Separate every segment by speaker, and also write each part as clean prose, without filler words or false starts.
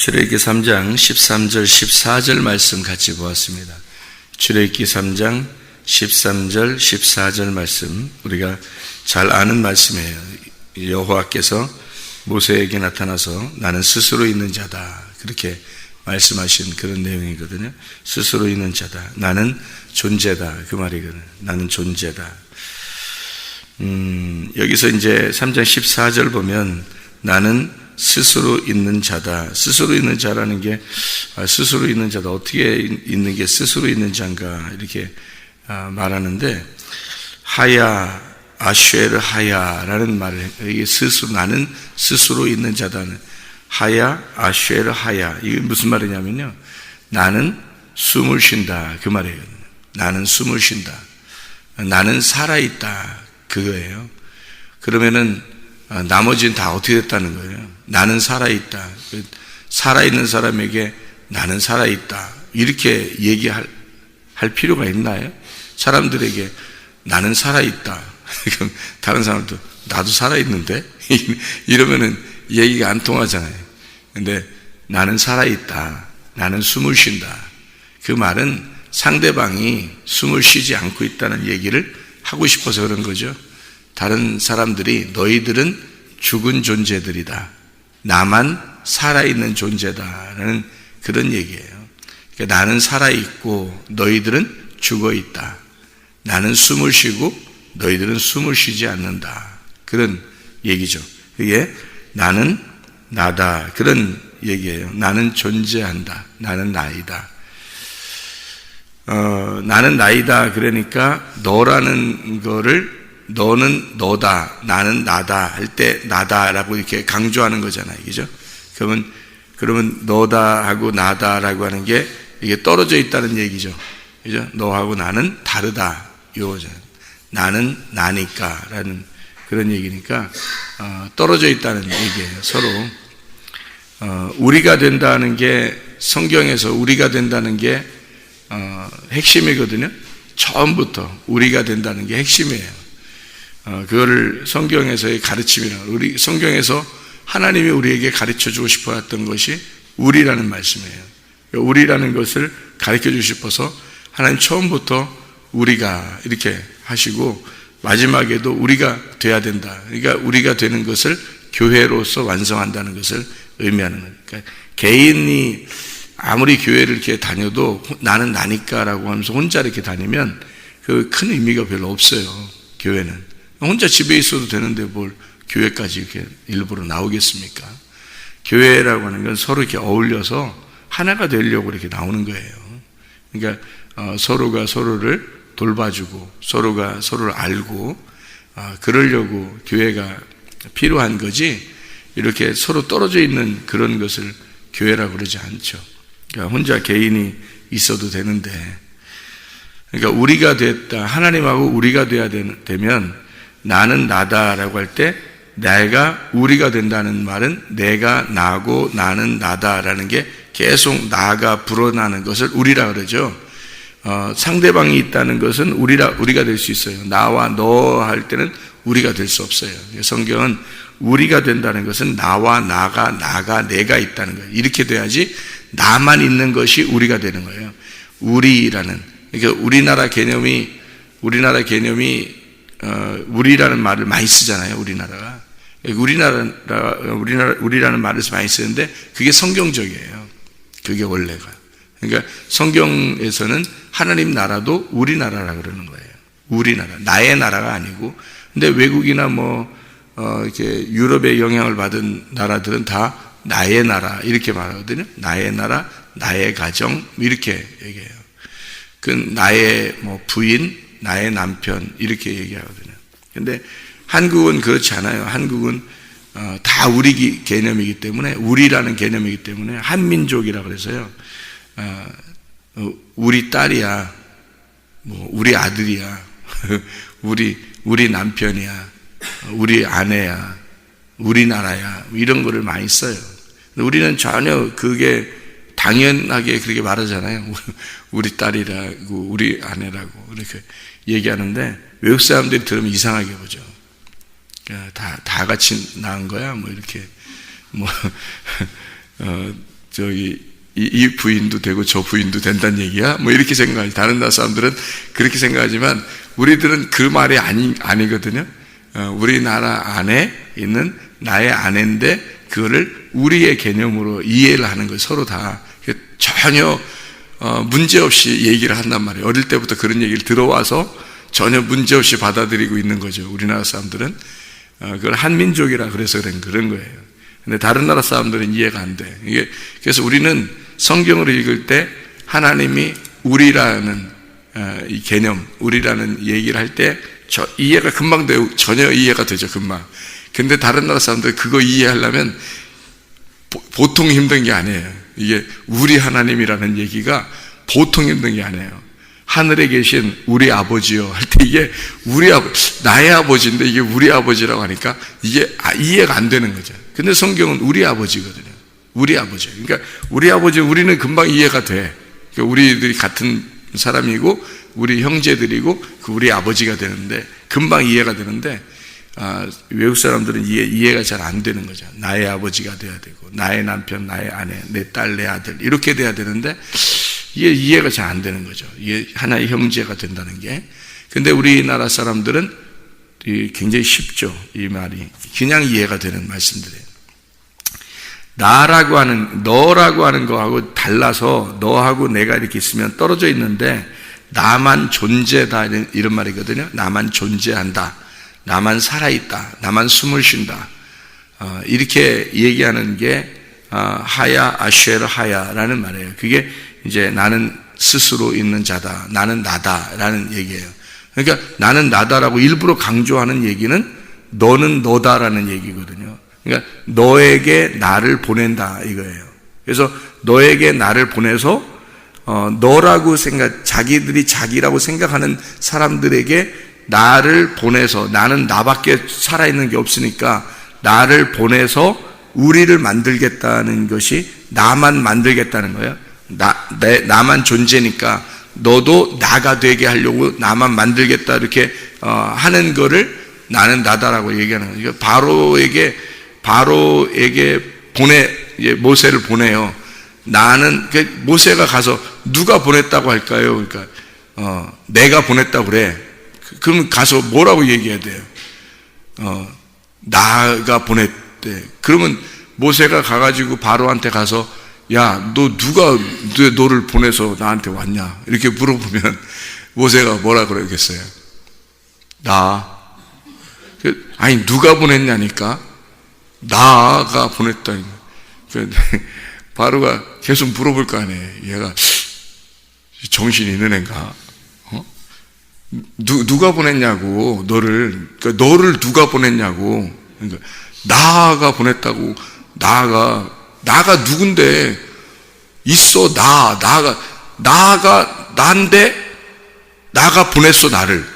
Speaker 1: 출애굽기 3장 13절 14절 말씀 같이 보았습니다. 출애굽기 3장 13절 14절 말씀, 우리가 잘 아는 말씀이에요. 여호와께서 모세에게 나타나서 나는 스스로 있는 자다, 그렇게 말씀하신 그런 내용이거든요. 스스로 있는 자다, 나는 존재다, 그 말이거든요. 나는 존재다. 여기서 이제 3장 14절 보면 나는 스스로 있는 자다. 스스로 있는 자라는 게, 스스로 있는 자다, 어떻게 있는 게 스스로 있는 자인가, 이렇게 말하는데, 하야, 아쉐르 하야라는 말을, 이게 스스로, 나는 스스로 있는 자다는, 하야, 아쉐르 하야. 이게 무슨 말이냐면요, 나는 숨을 쉰다, 그 말이에요. 나는 숨을 쉰다. 나는 살아있다, 그거예요. 그러면은, 나머지는 다 어떻게 됐다는 거예요? 나는 살아있다. 살아있는 사람에게 나는 살아있다, 이렇게 얘기할 필요가 있나요? 사람들에게 나는 살아있다. 다른 사람도 나도 살아있는데? 이러면은 얘기가 안 통하잖아요. 근데 나는 살아있다, 나는 숨을 쉰다, 그 말은 상대방이 숨을 쉬지 않고 있다는 얘기를 하고 싶어서 그런 거죠. 다른 사람들이 너희들은 죽은 존재들이다, 나만 살아있는 존재다라는 그런 얘기예요. 그러니까 나는 살아있고 너희들은 죽어있다, 나는 숨을 쉬고 너희들은 숨을 쉬지 않는다, 그런 얘기죠. 그게 나는 나다, 그런 얘기예요. 나는 존재한다, 나는 나이다. 나는 나이다, 그러니까 너라는 거를, 너는 너다, 나는 나다 할 때 나다라고 이렇게 강조하는 거잖아요, 그죠? 그러면 너다 하고 나다라고 하는 게 이게 떨어져 있다는 얘기죠, 그죠? 너하고 나는 다르다, 요거죠. 나는 나니까라는 그런 얘기니까 떨어져 있다는 얘기예요, 서로. 우리가 된다는 게, 성경에서 우리가 된다는 게 핵심이거든요. 처음부터 우리가 된다는 게 핵심이에요. 그거를 성경에서의 가르침이라고, 우리 성경에서 하나님이 우리에게 가르쳐주고 싶어 했던 것이 우리라는 말씀이에요. 우리라는 것을 가르쳐주고 싶어서 하나님 처음부터 우리가 이렇게 하시고, 마지막에도 우리가 돼야 된다, 그러니까 우리가 되는 것을 교회로서 완성한다는 것을 의미하는 거예요. 그러니까 개인이 아무리 교회를 이렇게 다녀도 나는 나니까라고 하면서 혼자 이렇게 다니면 그 큰 의미가 별로 없어요. 교회는 혼자 집에 있어도 되는데 뭘 교회까지 이렇게 일부러 나오겠습니까? 교회라고 하는 건 서로 이렇게 어울려서 하나가 되려고 이렇게 나오는 거예요. 그러니까 서로가 서로를 돌봐주고 서로가 서로를 알고 그러려고 교회가 필요한 거지, 이렇게 서로 떨어져 있는 그런 것을 교회라고 그러지 않죠. 그러니까 혼자 개인이 있어도 되는데, 그러니까 우리가 됐다, 하나님하고 우리가 돼야 되면, 나는 나다라고 할 때 내가 우리가 된다는 말은 내가 나고 나는 나다라는 게 계속 나가 불어나는 것을 우리라 그러죠. 상대방이 있다는 것은 우리가 될 수 있어요. 나와 너 할 때는 우리가 될 수 없어요. 성경은 우리가 된다는 것은 나와 나가 내가 있다는 거예요. 이렇게 돼야지 나만 있는 것이 우리가 되는 거예요. 우리라는, 그러니까 우리나라 개념이 우리라는 말을 많이 쓰잖아요. 우리라는 말을 많이 쓰는데 그게 성경적이에요. 그게 원래가. 그러니까 성경에서는 하나님 나라도 우리나라라 그러는 거예요. 우리나라, 나의 나라가 아니고. 근데 외국이나 이렇게 유럽의 영향을 받은 나라들은 다 나의 나라 이렇게 말하거든요. 나의 나라, 나의 가정, 이렇게 얘기해요. 그 나의 부인, 나의 남편, 이렇게 얘기하거든요. 근데 한국은 그렇지 않아요. 한국은 다 우리 개념이기 때문에, 우리라는 개념이기 때문에 한민족이라 그래서요. 우리 딸이야, 우리 아들이야, 우리 남편이야, 우리 아내야, 우리나라야, 이런 거를 많이 써요. 우리는 전혀 그게 당연하게 그렇게 말하잖아요. 우리 딸이라고, 우리 아내라고 이렇게 얘기하는데 외국 사람들이 들으면 이상하게 보죠. 다 같이 낳은 거야, 이렇게 이 부인도 되고 저 부인도 된다는 얘기야? 뭐 이렇게 생각하지. 다른 나라 사람들은 그렇게 생각하지만 우리들은 그 말이 아니거든요. 우리나라 안에 있는 나의 아내인데 그거를 우리의 개념으로 이해를 하는 거예요. 서로 다 전혀 문제없이 얘기를 한단 말이에요. 어릴 때부터 그런 얘기를 들어와서 전혀 문제없이 받아들이고 있는 거죠. 우리나라 사람들은 그걸 한민족이라 그래서 그런 거예요. 근데 다른 나라 사람들은 이해가 안 돼. 그래서 우리는 성경을 읽을 때 하나님이 우리라는 이 개념, 우리라는 얘기를 할 때 이해가 금방 돼요. 전혀 이해가 되죠, 금방. 근데 다른 나라 사람들 그거 이해하려면 보통 힘든 게 아니에요. 이게 우리 하나님이라는 얘기가 보통 힘든 게 아니에요. 하늘에 계신 우리 아버지요 할 때 이게 나의 아버지인데 이게 우리 아버지라고 하니까 이게 이해가 안 되는 거죠. 근데 성경은 우리 아버지거든요. 우리 아버지. 그러니까 우리 아버지 우리는 금방 이해가 돼. 그러니까 우리들이 같은 사람이고 우리 형제들이고 우리 아버지가 되는데 금방 이해가 되는데 외국 사람들은 이해가 잘 안 되는 거죠. 나의 아버지가 돼야 되고 나의 남편, 나의 아내, 내 딸, 내 아들 이렇게 돼야 되는데 이게 이해가 잘 안 되는 거죠. 이게 하나의 형제가 된다는 게. 근데 우리나라 사람들은 굉장히 쉽죠. 이 말이 그냥 이해가 되는 말씀들이에요. 너라고 하는 거하고 달라서 너하고 내가 이렇게 있으면 떨어져 있는데 나만 존재다 이런 말이거든요. 나만 존재한다. 나만 살아있다. 나만 숨을 쉰다. 이렇게 얘기하는 게 하야 아쉐르 하야라는 말이에요. 그게 이제 나는 스스로 있는 자다. 나는 나다라는 얘기예요. 그러니까 나는 나다라고 일부러 강조하는 얘기는 너는 너다라는 얘기거든요. 그러니까 너에게 나를 보낸다 이거예요. 그래서 너에게 나를 보내서 너라고 자기들이 자기라고 생각하는 사람들에게 나를 보내서 나는 나밖에 살아있는 게 없으니까 나를 보내서 우리를 만들겠다는 것이 나만 만들겠다는 거예요. 나만 존재니까 너도 나가 되게 하려고 나만 만들겠다 이렇게 하는 거를 나는 나다라고 얘기하는 거예요. 바로에게 모세를 보내요. 모세가 가서 누가 보냈다고 할까요? 그러니까 내가 보냈다고 그래. 그러면 가서 뭐라고 얘기해야 돼요? 나가 보냈대. 그러면 모세가 가가지고 바로한테 가서 야, 누가 너를 보내서 나한테 왔냐? 이렇게 물어보면 모세가 뭐라 그러겠어요? 아니 누가 보냈냐니까 나가 보냈다니까. 바로가 계속 물어볼 거 아니에요. 얘가 정신이 있는 애인가? 누가 보냈냐고 너를. 그러니까 너를 누가 보냈냐고. 그러니까 나가 보냈다고. 나가 누군데? 있어 나가 난데 나가 보냈어 나를.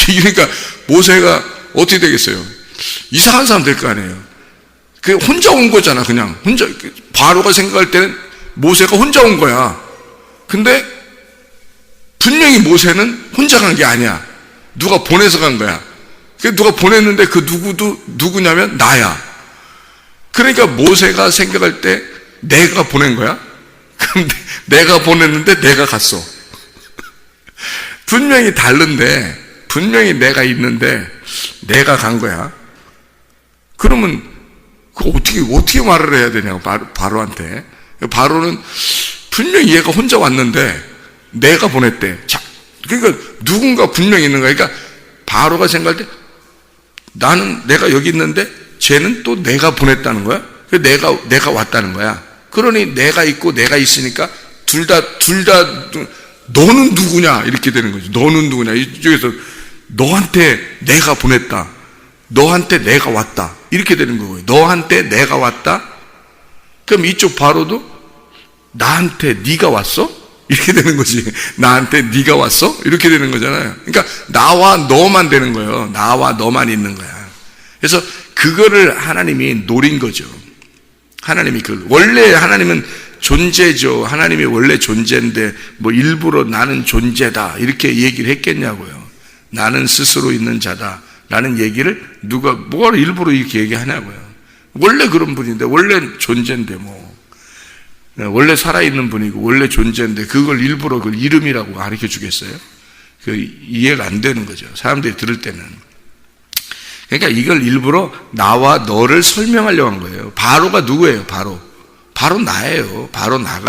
Speaker 1: 그러니까 모세가 어떻게 되겠어요? 이상한 사람 될 거 아니에요. 그 혼자 온 거잖아. 그냥 혼자. 바로가 생각할 때는 모세가 혼자 온 거야. 근데 분명히 모세는 혼자 간 게 아니야. 누가 보내서 간 거야. 누가 보냈는데 그 누구냐면 나야. 그러니까 모세가 생각할 때 내가 보낸 거야. 근데 내가 보냈는데 내가 갔어. 분명히 다른데, 분명히 내가 있는데 내가 간 거야. 그러면 어떻게 말을 해야 되냐고 바로한테. 바로는 분명히 얘가 혼자 왔는데 내가 보냈대. 그러니까 누군가 분명히 있는 거야. 그러니까 바로가 생각할 때 나는 내가 여기 있는데 쟤는 또 내가 보냈다는 거야. 내가 왔다는 거야. 그러니 내가 있고 내가 있으니까 둘 다 너는 누구냐 이렇게 되는 거지. 너는 누구냐. 이쪽에서 너한테 내가 보냈다. 너한테 내가 왔다. 이렇게 되는 거고요. 너한테 내가 왔다. 그럼 이쪽 바로도 나한테 네가 왔어? 이렇게 되는 거지. 나한테 네가 왔어? 이렇게 되는 거잖아요. 그러니까 나와 너만 되는 거예요. 나와 너만 있는 거야. 그래서 그거를 하나님이 노린 거죠. 원래 하나님은 존재죠. 하나님이 원래 존재인데 뭐 일부러 나는 존재다 이렇게 얘기를 했겠냐고요. 나는 스스로 있는 자다 라는 얘기를 뭐가 일부러 이렇게 얘기하냐고요. 원래 그런 분인데 원래 존재인데 뭐. 원래 살아있는 분이고 원래 존재인데 그걸 일부러 그걸 이름이라고 가르쳐 주겠어요? 그 이해가 안 되는 거죠. 사람들이 들을 때는. 그러니까 이걸 일부러 나와 너를 설명하려고 한 거예요. 바로가 누구예요? 바로 나예요. 바로가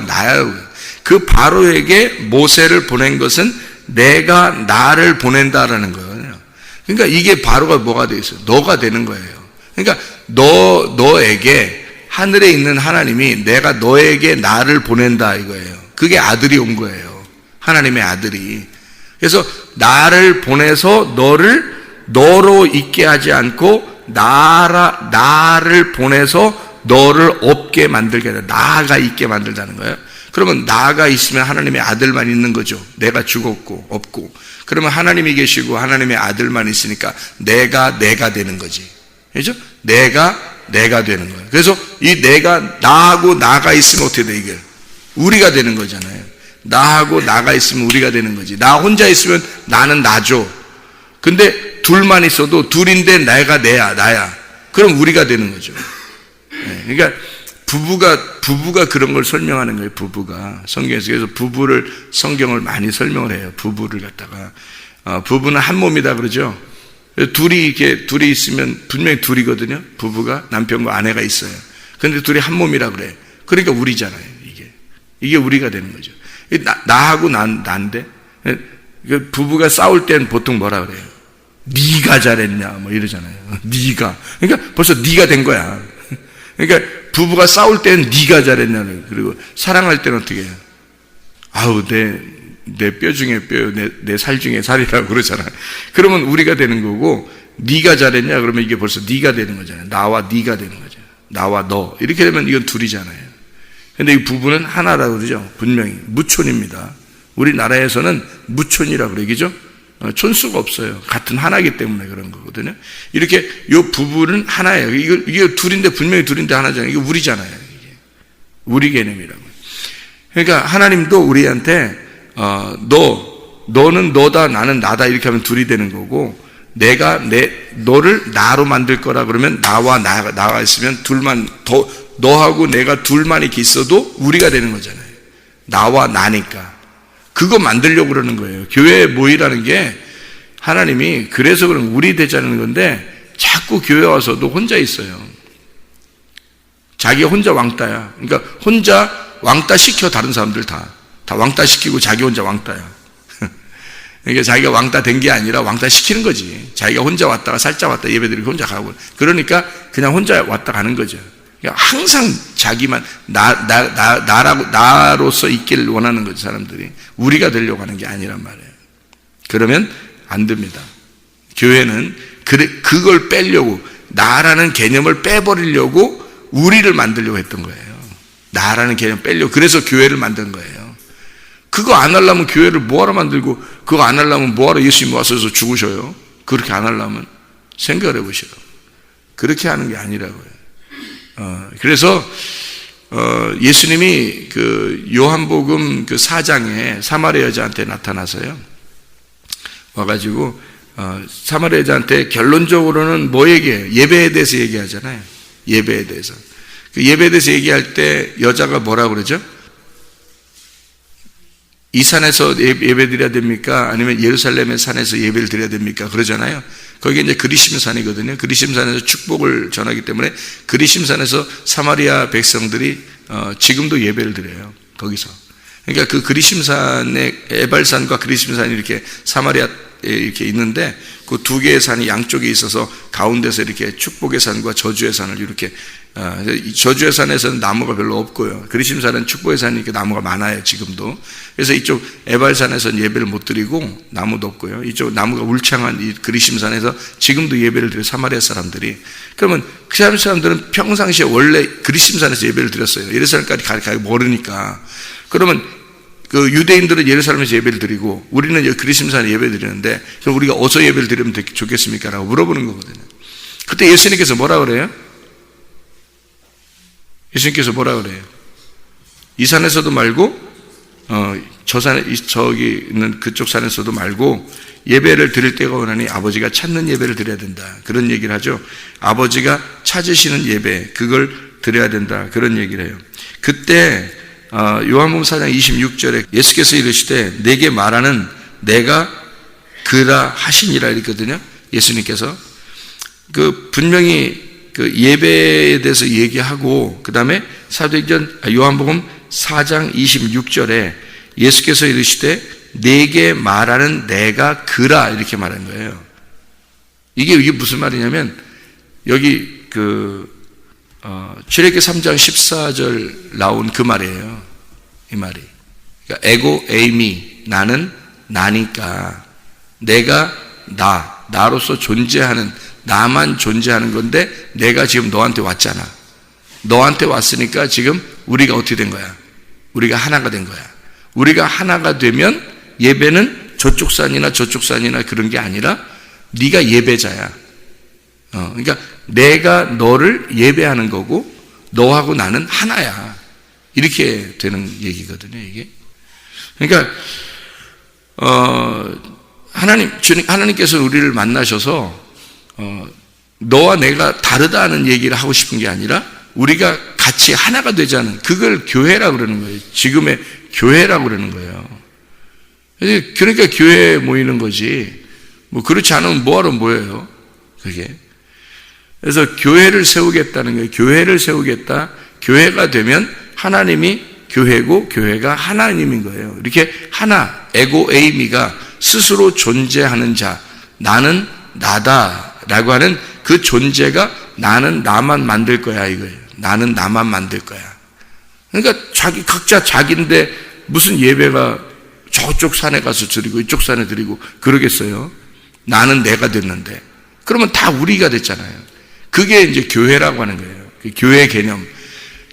Speaker 1: 나예요. 그 바로에게 모세를 보낸 것은 내가 나를 보낸다라는 거예요. 그러니까 이게 바로가 뭐가 돼 있어요? 너가 되는 거예요. 그러니까 너에게 하늘에 있는 하나님이 내가 너에게 나를 보낸다 이거예요. 그게 아들이 온 거예요. 하나님의 아들이. 그래서 나를 보내서 너를 너로 있게 하지 않고 나를 보내서 너를 없게 만들게 한다. 나가 있게 만들다는 거예요. 그러면 나가 있으면 하나님의 아들만 있는 거죠. 내가 죽었고 없고. 그러면 하나님이 계시고 하나님의 아들만 있으니까 내가 되는 거지. 그렇죠? 내가 되는 거예요. 그래서 이 나하고 나가 있으면 어떻게 돼 이게? 우리가 되는 거잖아요. 나하고 나가 있으면 우리가 되는 거지. 나 혼자 있으면 나는 나죠. 근데 둘만 있어도 둘인데 나가 나야. 그럼 우리가 되는 거죠. 그러니까 부부가 그런 걸 설명하는 거예요. 부부가 성경에서. 그래서 부부를 성경을 많이 설명을 해요. 부부를 갖다가 부부는 한 몸이다 그러죠. 둘이 있으면 분명히 둘이거든요. 부부가 남편과 아내가 있어요. 그런데 둘이 한 몸이라 그래. 그러니까 우리잖아요. 이게 우리가 되는 거죠. 나하고 난데 부부가 싸울 때는 보통 뭐라 그래요? 네가 잘했냐 뭐 이러잖아요. 네가. 그러니까 벌써 네가 된 거야. 그러니까 부부가 싸울 때는 네가 잘했냐. 그리고 사랑할 때는 어떻게 해요? 아우 내 뼈 중에 뼈, 내 살 중에 살이라고 그러잖아요. 그러면 우리가 되는 거고, 네가 잘했냐 그러면 이게 벌써 네가 되는 거잖아요. 나와 네가 되는 거죠. 나와 너. 이렇게 되면 이건 둘이잖아요. 근데 이 부부는 하나라고 그러죠. 분명히 무촌입니다. 우리나라에서는 무촌이라고 그러죠. 촌수가 없어요. 같은 하나이기 때문에 그런 거거든요. 이렇게 요 부부는 하나예요. 이게 둘인데 분명히 둘인데 하나잖아요. 이게 우리잖아요. 이게 우리 개념이라고. 그러니까 하나님도 우리한테 너는 너다 나는 나다 이렇게 하면 둘이 되는 거고, 너를 나로 만들 거라 그러면 나와 나가 있으면 둘만 너하고 내가 둘만 이렇게 있어도 우리가 되는 거잖아요. 나와 나니까. 그거 만들려고 그러는 거예요. 교회에 모이라는 게 하나님이 그래서 그런 우리 되자는 건데 자꾸 교회 와서도 혼자 있어요. 자기 혼자 왕따야. 그러니까 혼자 왕따 시켜 다른 사람들 다 왕따 시키고 자기 혼자 왕따야. 그러니까 자기가 왕따 된 게 아니라 왕따 시키는 거지. 자기가 혼자 왔다가 살짝 왔다 예배드리고 혼자 가고. 그러니까 그냥 혼자 왔다 가는 거죠. 그러니까 항상 자기만 나로서 있기를 원하는 거죠. 사람들이 우리가 되려고 하는 게 아니란 말이에요. 그러면 안 됩니다. 교회는 그걸 빼려고, 나라는 개념을 빼버리려고 우리를 만들려고 했던 거예요. 나라는 개념 빼려고. 그래서 교회를 만든 거예요. 그거 안 하려면 교회를 뭐하러 만들고, 그거 안 하려면 뭐하러 예수님 와서 죽으셔요? 그렇게 안 하려면 생각을 해보시오. 그렇게 하는 게 아니라고요. 그래서 예수님이 그 요한복음 그 4장에 사마리아 여자한테 나타나서요. 와가지고 사마리아 여자한테 결론적으로는 뭐 얘기해요? 예배에 대해서 얘기하잖아요. 예배에 대해서. 그 예배에 대해서 얘기할 때 여자가 뭐라 그러죠? 이 산에서 예배 드려야 됩니까? 아니면 예루살렘의 산에서 예배를 드려야 됩니까? 그러잖아요. 거기 이제 그리심산이거든요. 그리심산에서 축복을 전하기 때문에 그리심산에서 사마리아 백성들이 지금도 예배를 드려요. 거기서. 그러니까 그 그리심산의 에발산과 그리심산이 이렇게 사마리아에 이렇게 있는데 그 두 개의 산이 양쪽에 있어서 가운데서 이렇게 축복의 산과 저주의 산을 이렇게 저주의 산에서는 나무가 별로 없고요. 그리심산은 축복의 산이 이렇게 나무가 많아요. 지금도. 그래서 이쪽 에발산에서는 예배를 못 드리고 나무도 없고요. 이쪽 나무가 울창한 이 그리심산에서 지금도 예배를 드려요. 사마리아 사람들이. 그러면 그 사람들은 평상시에 원래 그리심산에서 예배를 드렸어요. 예루살렘까지 가기 모르니까. 그러면 그 유대인들은 예루살렘에서 예배를 드리고 우리는 그리심산에 예배를 드리는데 그럼 우리가 어디서 예배를 드리면 좋겠습니까? 라고 물어보는 거거든요. 그때 예수님께서 뭐라 그래요? 예수님께서 뭐라 그래요? 이 산에서도 말고 저 산에 저기 있는 그쪽 산에서도 말고 예배를 드릴 때가 오나니 아버지가 찾는 예배를 드려야 된다. 그런 얘기를 하죠. 아버지가 찾으시는 예배, 그걸 드려야 된다. 그런 얘기를 해요. 그때 요한복음 4장 26절에 예수께서 이르시되 내게 말하는 내가 그라 하시니라 이랬거든요. 예수님께서 분명히 예배에 대해서 얘기하고 그 다음에 요한복음 4장 26절에 예수께서 이르시되 내게 말하는 내가 그라 이렇게 말한 거예요. 이게 무슨 말이냐면 여기 출애굽기 3장 14절 나온 그 말이에요. 이 말이. 그러니까 에고 에이미 나는 나니까 내가 나로서 존재하는 나만 존재하는 건데 내가 지금 너한테 왔잖아. 너한테 왔으니까 지금 우리가 어떻게 된 거야? 우리가 하나가 된 거야. 우리가 하나가 되면 예배는 저쪽 산이나 그런 게 아니라 네가 예배자야. 그러니까 내가 너를 예배하는 거고 너하고 나는 하나야. 이렇게 되는 얘기거든요, 이게. 그러니까 하나님께서 우리를 만나셔서 너와 내가 다르다는 얘기를 하고 싶은 게 아니라 우리가 같이 하나가 되자는 그걸 교회라고 그러는 거예요. 지금의 교회라고 그러는 거예요. 그러니까 교회에 모이는 거지. 그렇지 않으면 뭐하러 모여요? 그게. 그래서 교회를 세우겠다는 거예요. 교회를 세우겠다. 교회가 되면 하나님이 교회고 교회가 하나님인 거예요. 이렇게 하나, 에고 에이미가 스스로 존재하는 자, 나는 나다라고 하는 그 존재가 나는 나만 만들 거야 이거예요. 나는 나만 만들 거야. 그러니까 각자 자기인데 무슨 예배가 저쪽 산에 가서 드리고 이쪽 산에 드리고 그러겠어요? 나는 내가 됐는데. 그러면 다 우리가 됐잖아요. 그게 이제 교회라고 하는 거예요. 교회 개념.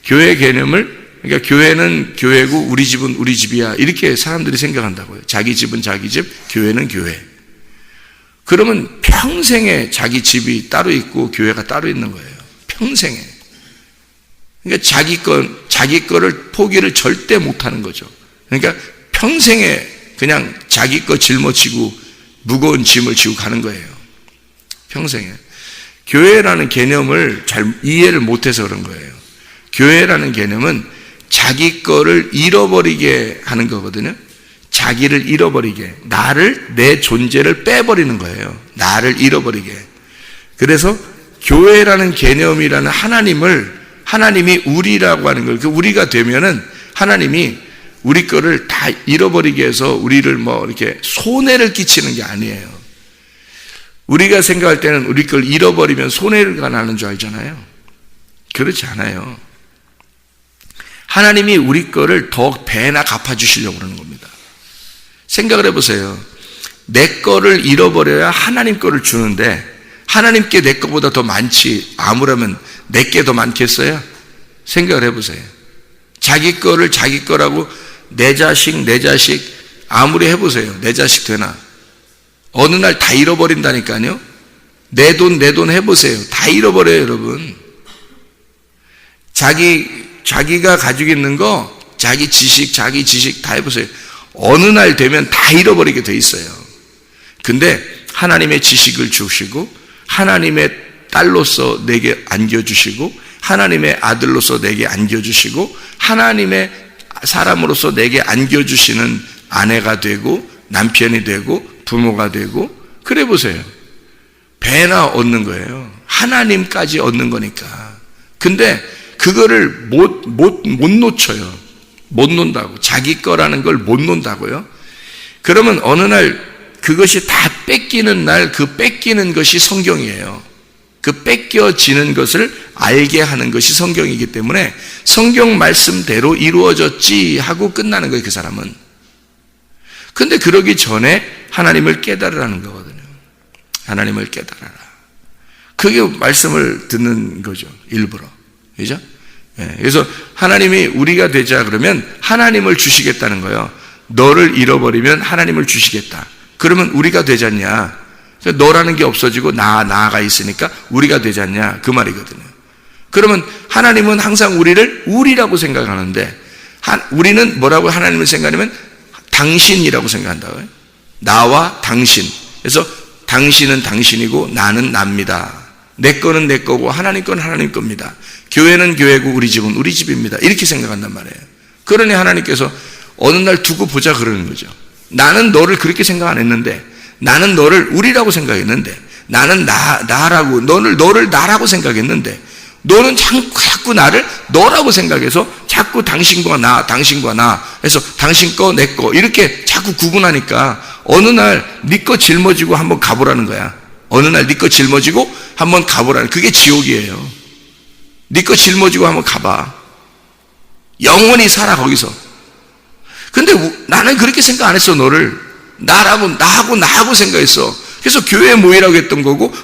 Speaker 1: 교회 개념을, 그러니까 교회는 교회고 우리 집은 우리 집이야. 이렇게 사람들이 생각한다고요. 자기 집은 자기 집, 교회는 교회. 그러면 평생에 자기 집이 따로 있고 교회가 따로 있는 거예요. 평생에. 그러니까 자기 거를 포기를 절대 못 하는 거죠. 그러니까 평생에 그냥 자기 거 짊어지고 무거운 짐을 지고 가는 거예요. 평생에. 교회라는 개념을 잘 이해를 못해서 그런 거예요. 교회라는 개념은 자기 거를 잃어버리게 하는 거거든요. 자기를 잃어버리게, 내 존재를 빼버리는 거예요. 나를 잃어버리게. 그래서 교회라는 개념이라는 하나님이 우리라고 하는 걸, 우리가 되면은 하나님이 우리 거를 다 잃어버리게 해서 우리를 이렇게 손해를 끼치는 게 아니에요. 우리가 생각할 때는 우리 걸 잃어버리면 손해가 나는 줄 알잖아요. 그렇지 않아요. 하나님이 우리 거를 더 배나 갚아주시려고 그러는 겁니다. 생각을 해보세요. 내 거를 잃어버려야 하나님 거를 주는데 하나님께 내 거보다 더 많지 아무라면 내게 더 많겠어요? 생각을 해보세요. 자기 거를 자기 거라고 내 자식 아무리 해보세요. 내 자식 되나? 어느 날 다 잃어버린다니까요. 내 돈 해보세요. 다 잃어버려요, 여러분. 자기가 가지고 있는 거, 자기 지식 다 해보세요. 어느 날 되면 다 잃어버리게 돼 있어요. 근데 하나님의 지식을 주시고 하나님의 딸로서 내게 안겨주시고 하나님의 아들로서 내게 안겨주시고 하나님의 사람으로서 내게 안겨주시는 아내가 되고 남편이 되고 부모가 되고 그래 보세요. 배나 얻는 거예요. 하나님까지 얻는 거니까. 근데 그거를 못 놓쳐요. 못 논다고. 자기 거라는 걸 못 논다고요. 그러면 어느 날 그것이 다 뺏기는 날 그 뺏기는 것이 성경이에요. 그 뺏겨지는 것을 알게 하는 것이 성경이기 때문에 성경 말씀대로 이루어졌지 하고 끝나는 거예요, 그 사람은. 근데 그러기 전에 하나님을 깨달으라는 거거든요. 하나님을 깨달아라. 그게 말씀을 듣는 거죠, 일부러. 그죠? 네, 그래서 하나님이 우리가 되자 그러면 하나님을 주시겠다는 거예요. 너를 잃어버리면 하나님을 주시겠다. 그러면 우리가 되잖냐? 너라는 게 없어지고 나가 있으니까 우리가 되잖냐? 그 말이거든요. 그러면 하나님은 항상 우리를 우리라고 생각하는데 우리는 뭐라고 하나님을 생각하냐면 당신이라고 생각한다고요. 나와 당신. 그래서 당신은 당신이고 나는 납니다. 내 거는 내 거고 하나님 건 하나님 겁니다. 교회는 교회고 우리 집은 우리 집입니다. 이렇게 생각한단 말이에요. 그러니 하나님께서 어느 날 두고 보자 그러는 거죠. 나는 너를 그렇게 생각 안 했는데, 나는 너를 우리라고 생각했는데, 나는 나라고, 너를 나라고 생각했는데, 너는 자꾸 나를 너라고 생각해서 자꾸 당신과 나 해서 당신 거, 내 거 이렇게 자꾸 구분하니까 어느 날 네 거 짊어지고 한번 가보라는 거야. 어느 날 네 거 짊어지고 한번 가보라는, 그게 지옥이에요. 네 거 짊어지고 한번 가봐. 영원히 살아 거기서. 근데 나는 그렇게 생각 안 했어. 너를 나하고 생각했어. 그래서 교회에 모이라고 했던 거고,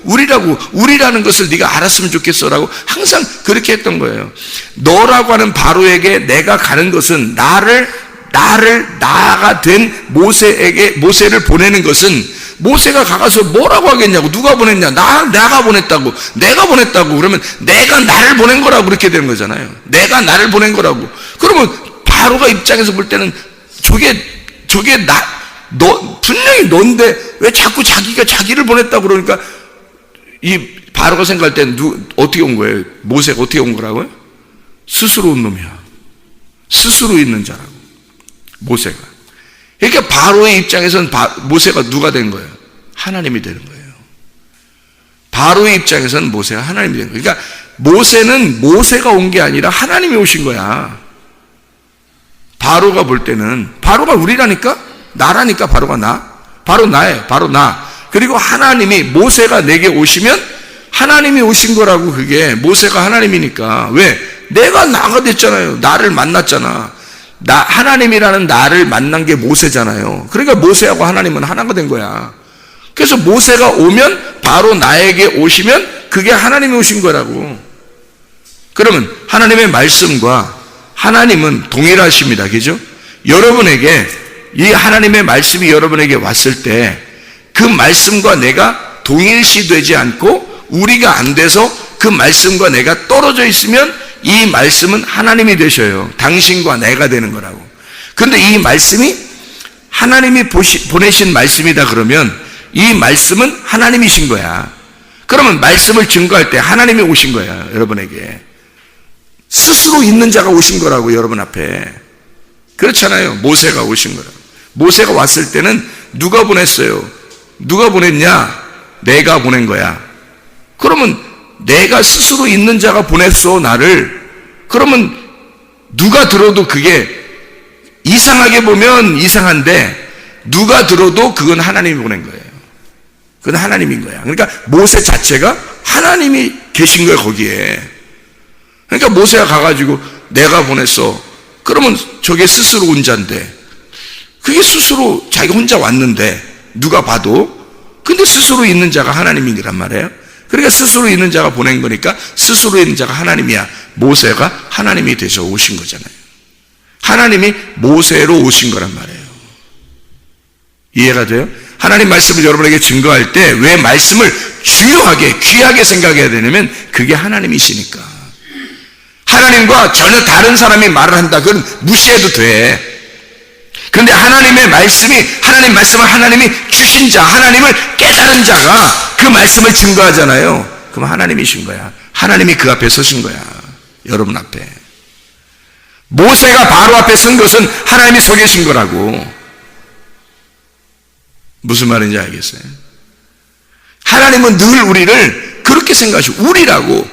Speaker 1: 우리라는 것을 네가 알았으면 좋겠어라고 항상 그렇게 했던 거예요. 너라고 하는 바로에게 내가 가는 것은 나가 된 모세를 보내는 것은, 모세가 가서 뭐라고 하겠냐고. 누가 보냈냐? 나가 보냈다고. 내가 보냈다고. 그러면 내가 나를 보낸 거라고 그렇게 되는 거잖아요. 내가 나를 보낸 거라고. 그러면 바로가 입장에서 볼 때는 저게 너 분명히 넌데 왜 자꾸 자기가 자기를 보냈다고 그러니까, 이 바로가 생각할 때는 어떻게 온 거예요? 모세가 어떻게 온 거라고요? 스스로 온 놈이야. 스스로 있는 자라고, 모세가. 그러니까 바로의 입장에서는 모세가 누가 된 거예요? 하나님이 되는 거예요. 바로의 입장에서는 모세가 하나님이 된 거예요. 그러니까 모세는 모세가 온 게 아니라 하나님이 오신 거야. 바로가 볼 때는, 바로가 우리라니까? 나라니까. 바로 나예요. 바로 나. 그리고 하나님이, 모세가 내게 오시면 하나님이 오신 거라고. 그게 모세가 하나님이니까. 왜? 내가 나가 됐잖아요. 나를 만났잖아. 하나님이라는 나를 만난 게 모세잖아요. 그러니까 모세하고 하나님은 하나가 된 거야. 그래서 모세가 오면, 바로 나에게 오시면 그게 하나님이 오신 거라고. 그러면 하나님의 말씀과 하나님은 동일하십니다. 그죠? 여러분에게 이 하나님의 말씀이 여러분에게 왔을 때 그 말씀과 내가 동일시 되지 않고 우리가 안 돼서 그 말씀과 내가 떨어져 있으면 이 말씀은 하나님이 되셔요. 당신과 내가 되는 거라고. 그런데 이 말씀이 하나님이 보내신 말씀이다 그러면 이 말씀은 하나님이신 거야. 그러면 말씀을 증거할 때 하나님이 오신 거야. 여러분에게 스스로 있는 자가 오신 거라고. 여러분 앞에. 그렇잖아요. 모세가 오신 거라고. 모세가 왔을 때는 누가 보냈어요? 누가 보냈냐? 내가 보낸 거야. 그러면 내가 스스로 있는 자가 보냈어, 나를. 그러면 누가 들어도 그게 이상하게 보면 이상한데, 누가 들어도 그건 하나님이 보낸 거예요. 그건 하나님인 거야. 그러니까 모세 자체가 하나님이 계신 거예요, 거기에. 그러니까 모세가 가가지고 내가 보냈어. 그러면 저게 스스로 온 자인데, 그게 스스로 자기가 혼자 왔는데 누가 봐도, 근데 스스로 있는 자가 하나님이란 말이에요. 그러니까 스스로 있는 자가 보낸 거니까 스스로 있는 자가 하나님이야. 모세가 하나님이 되셔 오신 거잖아요. 하나님이 모세로 오신 거란 말이에요. 이해가 돼요? 하나님 말씀을 여러분에게 증거할 때 왜 말씀을 중요하게 귀하게 생각해야 되냐면 그게 하나님이시니까. 하나님과 전혀 다른 사람이 말을 한다, 그건 무시해도 돼. 그런데 하나님의 말씀이, 하나님 말씀을 하나님이 주신 자, 하나님을 깨달은 자가 그 말씀을 증거하잖아요. 그럼 하나님이신 거야. 하나님이 그 앞에 서신 거야. 여러분 앞에. 모세가 바로 앞에 선 것은 하나님이 서 계신 거라고. 무슨 말인지 알겠어요? 하나님은 늘 우리를 그렇게 생각하시고, 우리라고,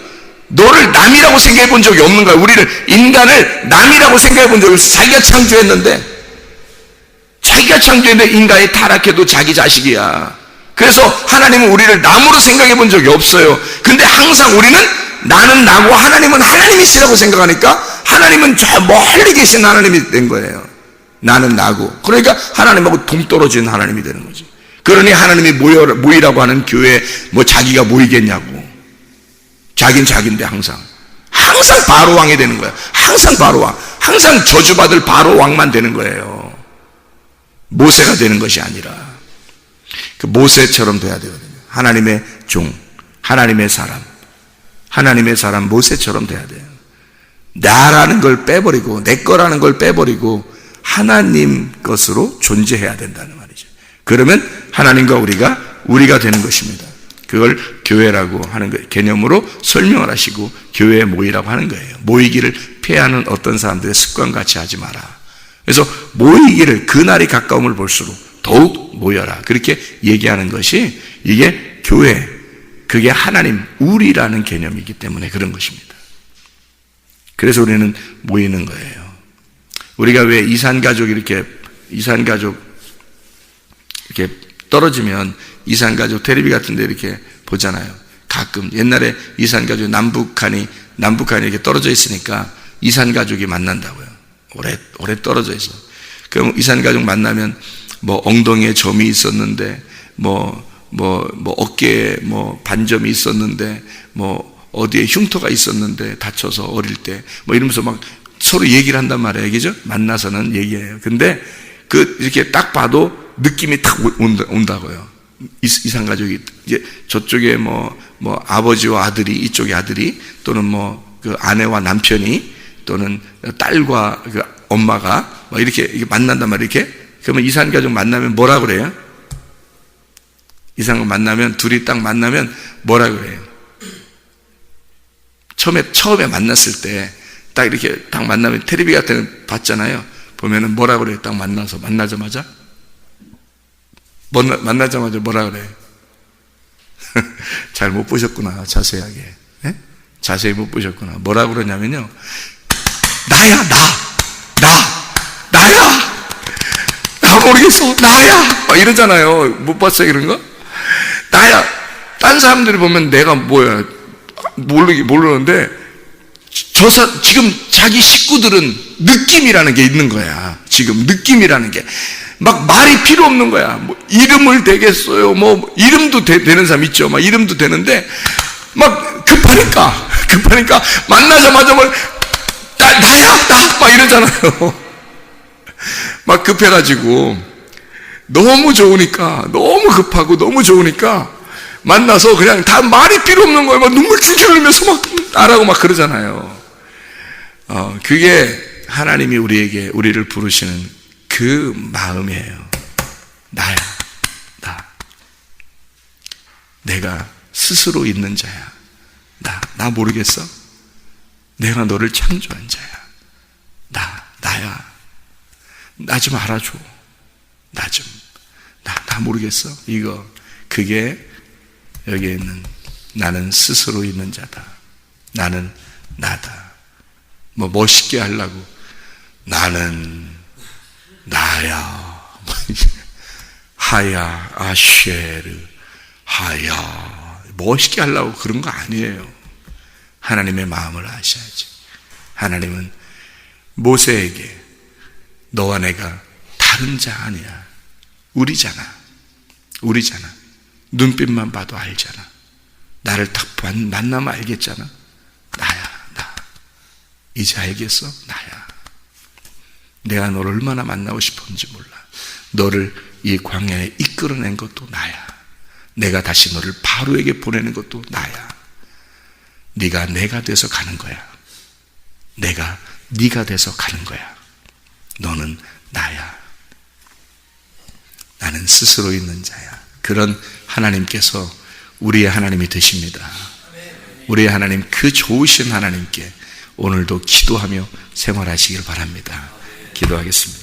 Speaker 1: 너를 남이라고 생각해 본 적이 없는 거야. 우리를, 인간을 남이라고 생각해 본 적이 없어. 자기가 창조했는데 인간이 타락해도 자기 자식이야. 그래서 하나님은 우리를 남으로 생각해 본 적이 없어요. 근데 항상 우리는 나는 나고 하나님은 하나님이시라고 생각하니까 하나님은 저 멀리 계신 하나님이 된 거예요. 나는 나고. 그러니까 하나님하고 동떨어진 하나님이 되는 거지. 그러니 하나님이 모이라고 하는 교회에 자기가 모이겠냐고. 자긴 자기인데 항상 바로왕이 되는 거야. 항상 바로왕. 항상 저주받을 바로왕만 되는 거예요. 모세가 되는 것이 아니라 그 모세처럼 돼야 되거든요. 하나님의 종, 하나님의 사람 모세처럼 돼야 돼요. 나라는 걸 빼버리고 내 거라는 걸 빼버리고 하나님 것으로 존재해야 된다는 말이죠. 그러면 하나님과 우리가 되는 것입니다. 그걸 교회라고 하는 거예요. 개념으로 설명을 하시고 교회에 모이라고 하는 거예요. 모이기를 피하는 어떤 사람들의 습관같이 하지 마라. 그래서 모이기를 그날이 가까움을 볼수록 더욱 모여라. 그렇게 얘기하는 것이 이게 교회, 그게 하나님, 우리라는 개념이기 때문에 그런 것입니다. 그래서 우리는 모이는 거예요. 우리가 왜 이산가족 이렇게 떨어지면 이산가족 텔레비 같은 데 이렇게 보잖아요. 가끔 옛날에 이산가족 남북한이 이렇게 떨어져 있으니까 이산가족이 만난다고요. 오래 떨어져 있어. 그럼 이산가족 만나면 뭐 엉덩이에 점이 있었는데 뭐 어깨에 뭐 반점이 있었는데 뭐 어디에 흉터가 있었는데 다쳐서 어릴 때 뭐 이러면서 막 서로 얘기를 한단 말이에요. 그죠? 만나서는 얘기해요. 근데 이렇게 딱 봐도 느낌이 탁 온다고요. 이산가족이 이제 저쪽에 뭐 아버지와 아들이, 이쪽에 아들이, 또는 뭐 그 아내와 남편이, 또는 딸과 그 엄마가 뭐 이렇게 만난단 말이에요. 이렇게. 그러면 이산가족 만나면 뭐라 그래요? 이산가족 만나면, 둘이 딱 만나면 뭐라 그래요? 처음에 만났을 때 딱 이렇게 딱 만나면 텔레비 같은 거 봤잖아요. 보면은 뭐라 그래요? 딱 만나자마자 뭐라 그래요? 잘 못 보셨구나, 자세하게. 네? 자세히 못 보셨구나. 뭐라 그러냐면요, 나야. 나 모르겠어, 나야. 막 이러잖아요. 못 봤어요, 이런 거? 나야. 딴 사람들이 보면 내가 뭐야 모르는데, 지금 자기 식구들은 느낌이라는 게 있는 거야. 지금 느낌이라는 게. 막 말이 필요 없는 거야. 뭐 이름을 대겠어요. 뭐 이름도 되는 사람 있죠. 막 이름도 되는데 막 급하니까 만나자마자 나야 막 이러잖아요. 막 급해가지고 너무 좋으니까, 너무 급하고 너무 좋으니까 만나서 그냥 다 말이 필요 없는 거예요. 막 눈물 줄줄 흘리면서 막 나라고 막 그러잖아요. 그게 하나님이 우리를 부르시는 그 마음이에요. 나야, 나. 내가 스스로 있는 자야. 나 모르겠어? 내가 너를 창조한 자야. 나야. 나 좀 알아줘. 나 모르겠어? 그게 여기에 있는 나는 스스로 있는 자다. 나는 나다. 뭐 멋있게 하려고 나는 나야. 하야, 아쉐르, 하야. 멋있게 하려고 그런 거 아니에요. 하나님의 마음을 아셔야지. 하나님은 모세에게 너와 내가 다른 자 아니야. 우리잖아. 눈빛만 봐도 알잖아. 나를 딱 만나면 알겠잖아. 나야, 나. 이제 알겠어? 나야. 내가 너를 얼마나 만나고 싶었는지 몰라. 너를 이 광야에 이끌어낸 것도 나야. 내가 다시 너를 바로에게 보내는 것도 나야. 네가 내가 돼서 가는 거야. 내가 네가 돼서 가는 거야. 너는 나야. 나는 스스로 있는 자야. 그런 하나님께서 우리의 하나님이 되십니다. 우리의 하나님, 그 좋으신 하나님께 오늘도 기도하며 생활하시길 바랍니다. 기도하겠습니다.